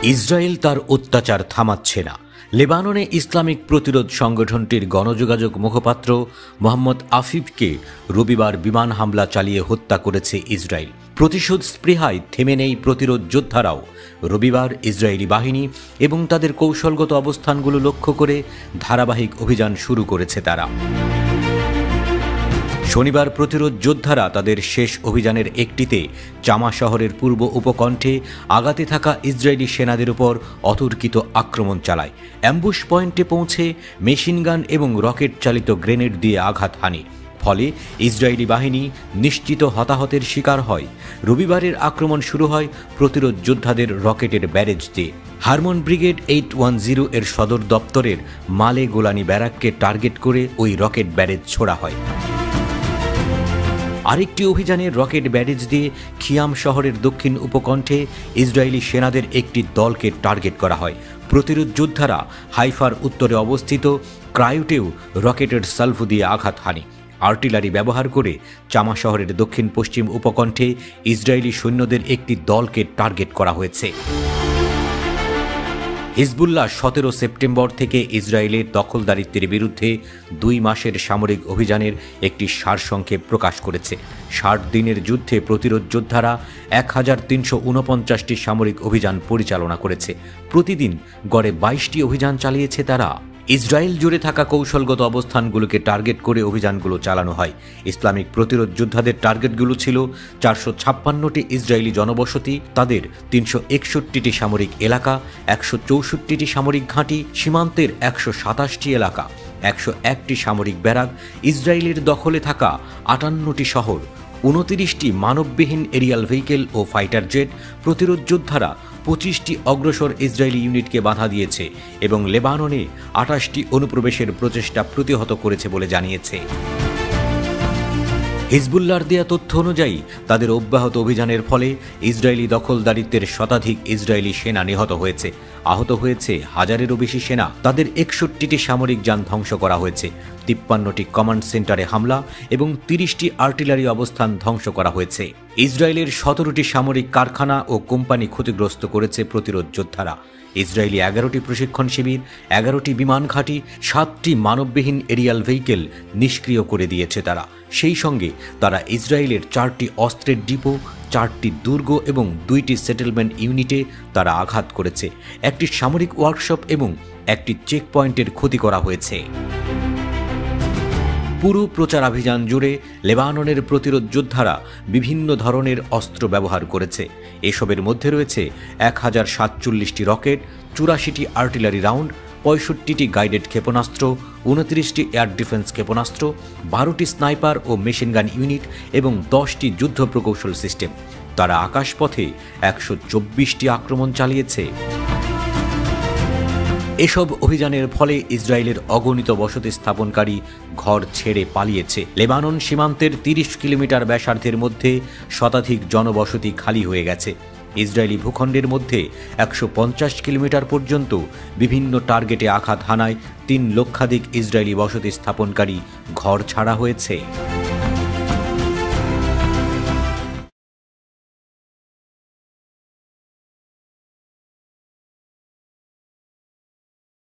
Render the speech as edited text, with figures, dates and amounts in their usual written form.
Israel তার অত্যাচার থামাচ্ছে না। লেবাননে ইসলামিক প্রতিরোধ সংগঠনটির গণযোগাযোগ মুখপাত্র মোহাম্মদ আফিফকে রবিবার বিমান হামলা চালিয়ে হত্যা করেছে ইসরায়েল। প্রতিশোধ স্পৃহায় থেমে নেই প্রতিরোধ যোদ্ধারাও। রবিবার ইসরায়েলি বাহিনী এবং তাদের কৌশলগত অবস্থানগুলো লক্ষ্য করে ধারাবাহিক অভিযান শুরু করেছে তারা। শনিবার প্রতিরোধ যোদ্ধারা তাদের শেষ অভিযানের একটিতে জামা শহরের পূর্ব উপকণ্ঠে আগাতে থাকা ইসরায়েলি সেনাদের উপর অতর্কিত আক্রমণ চালায়। অ্যাম্বুশ পয়েন্টে পৌঁছে মেশিনগান এবং রকেট চালিত গ্রেনেড দিয়ে আঘাত হানে। ফলে ইসরায়েলি বাহিনী নিশ্চিত হতাহতের শিকার হয়। রবিবারের আক্রমণ শুরু হয় প্রতিরোধ যোদ্ধাদের রকেটের ব্যারেজ দিয়ে। হারমন ব্রিগেড 810 এর সদর দপ্তরের মালে গোলানি ব্যারাককে টার্গেট করে ওই রকেট ব্যারেজ ছোড়া হয়। আরেকটি অভিযানে রকেট ব্যারেজ দিয়ে খিয়াম শহরের দক্ষিণ উপকণ্ঠে ইসরায়েলি সেনাদের একটি দলকে টার্গেট করা হয়। প্রতিরোধ যোদ্ধারা হাইফার উত্তরে অবস্থিত ক্রায়ুটেও রকেটের সালফু দিয়ে আঘাত হানে। আর্টিলারি ব্যবহার করে জামা শহরের দক্ষিণ পশ্চিম উপকণ্ঠে ইসরায়েলি সৈন্যদের একটি দলকে টার্গেট করা হয়েছে। হিজবুল্লাহ 17 সেপ্টেম্বর থেকে ইসরায়েলের দখলদারিত্বের বিরুদ্ধে 2 মাসের সামরিক অভিযানের একটি সারসংক্ষেপ প্রকাশ করেছে। 60 দিনের যুদ্ধে প্রতিরোধ যোদ্ধারা 1349টি সামরিক অভিযান পরিচালনা করেছে। প্রতিদিন গড়ে 22টি অভিযান চালিয়েছে তারা। ইসরায়েল জুড়ে থাকা কৌশলগত অবস্থানগুলোকে টার্গেট করে অভিযানগুলো চালানো হয়। ইসলামিক প্রতিরোধ যোদ্ধাদের টার্গেটগুলো ছিল 456টি ইসরায়েলি জনবসতি, তাদের 361টি সামরিক এলাকা, 164টি সামরিক ঘাঁটি, সীমান্তের 127টি এলাকা, 101টি সামরিক ব্যারাক, ইসরায়েলের দখলে থাকা 58টি শহর, 29টি মানববিহীন এরিয়াল ভেহিকেল ও ফাইটার জেট। প্রতিরোধ যোদ্ধারা 25টি অগ্রসর ইসরায়েলি ইউনিটকে বাধা দিয়েছে এবং লেবাননে 28টি অনুপ্রবেশের প্রচেষ্টা প্রতিহত করেছে বলে জানিয়েছে। হিজবুল্লাহর দেয়া তথ্য অনুযায়ী তাদের অব্যাহত অভিযানের ফলে ইসরায়েলি দখলদারিত্বের শতাধিক ইসরায়েলি সেনা নিহত হয়েছে। আহত হয়েছে হাজারেরও বেশি সেনা। তাদের 61টি সামরিক যান ধ্বংস করা হয়েছে, 53টি কমান্ড সেন্টারে হামলা এবং 30টি আর্টিলারি অবস্থান ধ্বংস করা হয়েছে। ইসরায়েলের 17টি সামরিক কারখানা ও কোম্পানি ক্ষতিগ্রস্ত করেছে প্রতিরোধ যোদ্ধারা। ইসরায়েলি 11টি প্রশিক্ষণ শিবির, 11টি বিমান ঘাঁটি, 7টি মানববিহীন এরিয়াল ভেহিকেল নিষ্ক্রিয় করে দিয়েছে তারা। সেই সঙ্গে তারা ইসরায়েলের 4টি অস্ত্রের ডিপো, 4টি দুর্গ এবং 2টি সেটেলমেন্ট ইউনিটে তারা আঘাত করেছে। একটি সামরিক ওয়ার্কশপ এবং একটি চেকপয়েন্টের ক্ষতি করা হয়েছে। পুরো প্রচারাভিযান জুড়ে লেবাননের প্রতিরোধ যোদ্ধারা বিভিন্ন ধরনের অস্ত্র ব্যবহার করেছে। এসবের মধ্যে রয়েছে 1047টি রকেট, 84টি আর্টিলারি রাউন্ড, 65টি গাইডেড ক্ষেপণাস্ত্র, 29টি এয়ার ডিফেন্স ক্ষেপণাস্ত্র, 12টি স্নাইপার ও মেশিনগান ইউনিট এবং 10টি যুদ্ধ প্রকৌশল সিস্টেম। তারা আকাশপথে 124টি আক্রমণ চালিয়েছে। এসব অভিযানের ফলে ইসরায়েলের অগণিত বসতি স্থাপনকারী ঘর ছেড়ে পালিয়েছে। লেবানন সীমান্তের 30 কিলোমিটার ব্যাসার্ধের মধ্যে শতাধিক জনবসতি খালি হয়ে গেছে। ইসরায়েলি ভূখণ্ডের মধ্যে 150 কিলোমিটার পর্যন্ত বিভিন্ন টার্গেটে আঘাত হানায় 3 লক্ষাধিক ইসরায়েলি বসতি স্থাপনকারী ঘর ছাড়া হয়েছে।